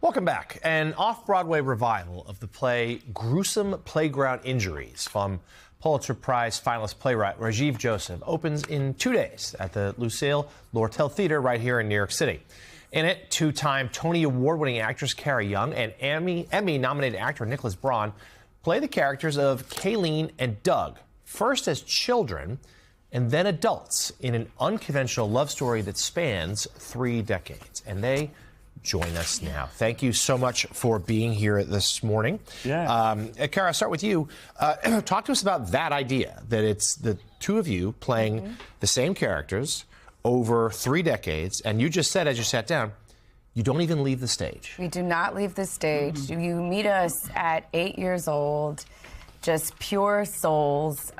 Welcome back. An off-Broadway revival of the play Gruesome Playground Injuries from Pulitzer Prize finalist playwright Rajiv Joseph opens in 2 days at the Lucille Lortel Theater right here in New York City. In it, two-time Tony Award-winning actress Carrie Young and Emmy-nominated actor Nicholas BRAUN play the characters of Kayleen and Doug, first as children and then adults, in an unconventional love story that spans 3 decades. And they join us now. Thank you so much for being here this morning. Yeah. Kara, I'll start with you. Talk to us about that idea, that it's the two of you playing the same characters over 3 decades, and you just said as you sat down, you don't even leave the stage. We do not leave the stage. You meet us at 8 years old, just pure souls,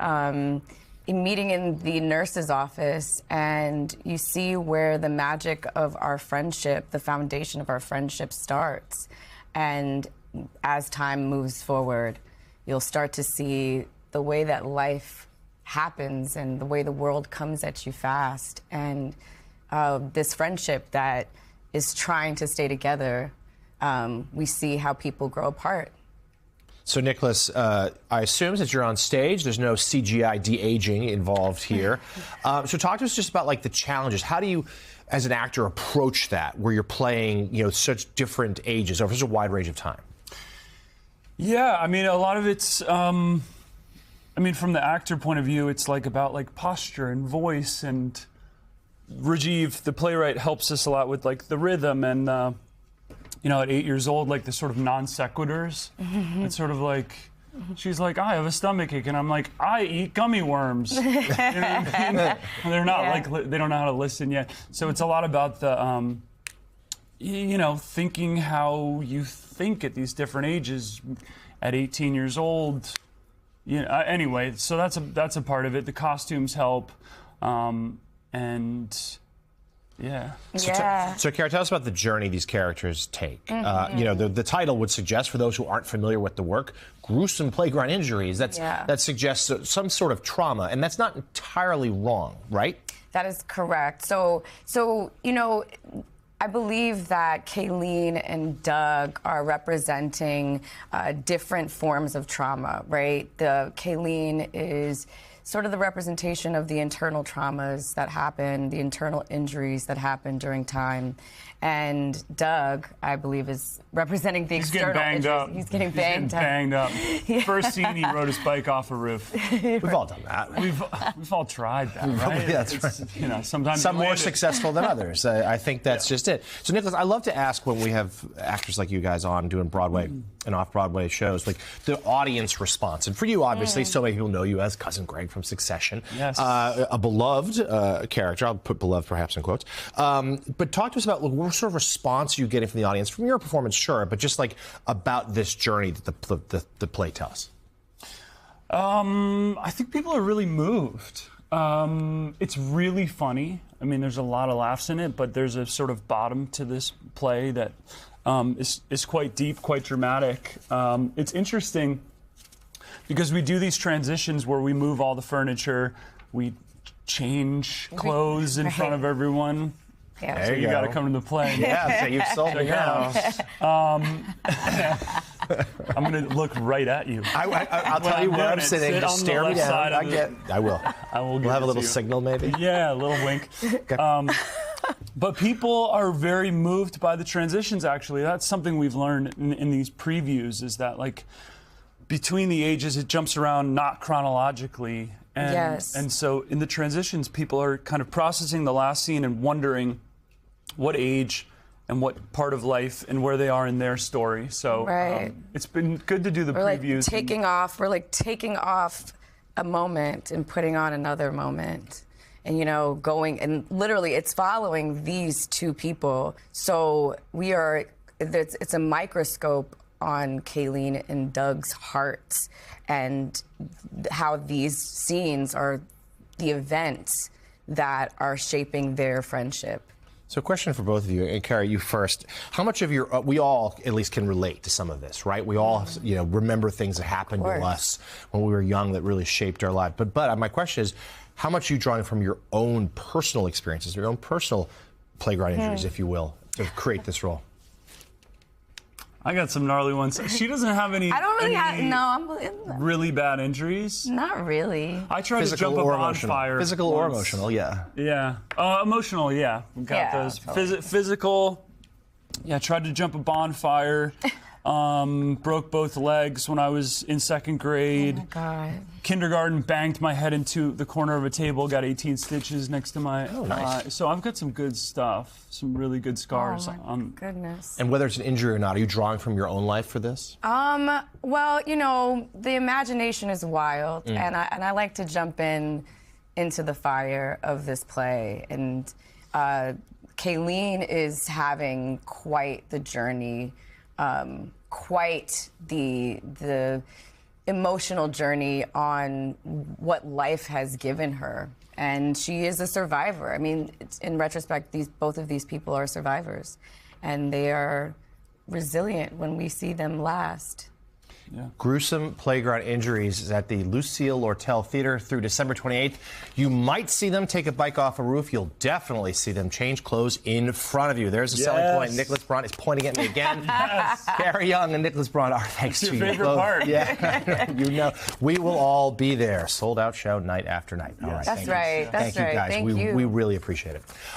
meeting in the nurse's office, and you see where the magic of our friendship, the foundation of our friendship starts. And as time moves forward, you'll start to see the way that life happens and the way the world comes at you fast. And this friendship that is trying to stay together, we see how people grow apart. So, Nicholas, I assume that you're on stage, there's no CGI de-aging involved here. So talk to us just about, like, the challenges. How do you, as an actor, approach that, where you're playing, you know, such different ages over such a wide range of time? Yeah, I mean, a lot of it's, I mean, from the actor point of view, it's like about like posture and voice, and Rajiv, the playwright, helps us a lot with like the rhythm and, you know, at 8 years old, like the sort of non sequiturs. It's sort of like, she's like, I have a stomachache, and I'm like, I eat gummy worms. You know what I mean? They're not like, they don't know how to listen yet. So it's a lot about the, you know, thinking how you think at these different ages. At 18 years old, you know, anyway, so that's a part of it. The costumes help, and yeah. So, Kara, tell us about the journey these characters take. You know, the title would suggest, for those who aren't familiar with the work, Gruesome Playground Injuries. That suggests some sort of trauma, and that's not entirely wrong, right? That is correct. So you know, I believe that Kayleen and Doug are representing different forms of trauma, right? The Kayleen is sort of the representation of the internal traumas that happen, the internal injuries that happen during time. And Doug, I believe, is representing the external injuries. He's getting banged up. Yeah. First scene, he rode his bike off a roof. We've all done that. We've all tried that, right? That's right. You know, sometimes some more successful than others. I think that's just it. So, Nicholas, I love to ask, when we have actors like you guys on doing Broadway and off-Broadway shows, like the audience response. And for you, obviously, so many people know you as Cousin Greg from Succession. Yes. A beloved character. I'll put beloved perhaps in quotes. But talk to us about, what sort of response are you getting from the audience, from your performance, sure, but just like about this journey that the play tells. I think people are really moved. It's really funny. I mean, there's a lot of laughs in it, but there's a sort of bottom to this play that is quite deep, quite dramatic. It's interesting because we do these transitions where we move all the furniture, we change clothes in front of everyone. Yeah. So you got to come to the play. Yeah, so you've sold me now. I'm going to look right at you. I'll tell you where I'm sitting. Just stare me down. I will. We'll have a little signal, maybe. Yeah, a little wink. Okay. But people are very moved by the transitions, actually. That's something we've learned in these previews, is that, like, between the ages, it jumps around not chronologically. And so in the transitions, people are kind of processing the last scene and wondering what age and what part of life and where they are in their story. So it's been good to do the previews. We're like taking off a moment and putting on another moment. And, you know, going, and literally it's following these two people. So it's a microscope on Kayleen and Doug's hearts, and how these scenes are the events that are shaping their friendship. So, a question for both of you, and Kara, you first. How much of your, we all at least can relate to some of this, right? We all, you know, remember things that happened to us when we were young that really shaped our life. But my question is, how much are you drawing from your own personal experiences, your own personal playground injuries, if you will, to create this role? I got some gnarly ones. She doesn't have any. I don't really have. any No, really bad injuries. not really. I tried to Physical jump a or bonfire. emotional? Physical or once. emotional, yeah. Yeah. Emotional, yeah. We got Yeah, those. totally. Physical, yeah, tried to jump a bonfire. Broke both legs when I was in second grade. Oh my God. Kindergarten, banged my head into the corner of a table, got 18 stitches next to my eye. So I've got some good stuff, some really good scars. Oh my goodness. And whether it's an injury or not, are you drawing from your own life for this? Well, you know, the imagination is wild, and I like to jump into the fire of this play. And Kayleen is having quite the journey, quite the emotional journey on what life has given her. And she is a survivor. I mean, in retrospect, both of these people are survivors, and they are resilient when we see them last. Yeah. Gruesome Playground Injuries is at the Lucille Lortel Theater through December 28th. You might see them take a bike off a roof. You'll definitely see them change clothes in front of you. There's a selling point. Nicholas Braun is pointing at me again. Gary Young and Nicholas Braun, our thanks to you. Your favorite part. Yeah, you know, we will all be there. Sold out show night after night. All right, That's right. That's Thank you, right. guys. Thank you. We really appreciate it.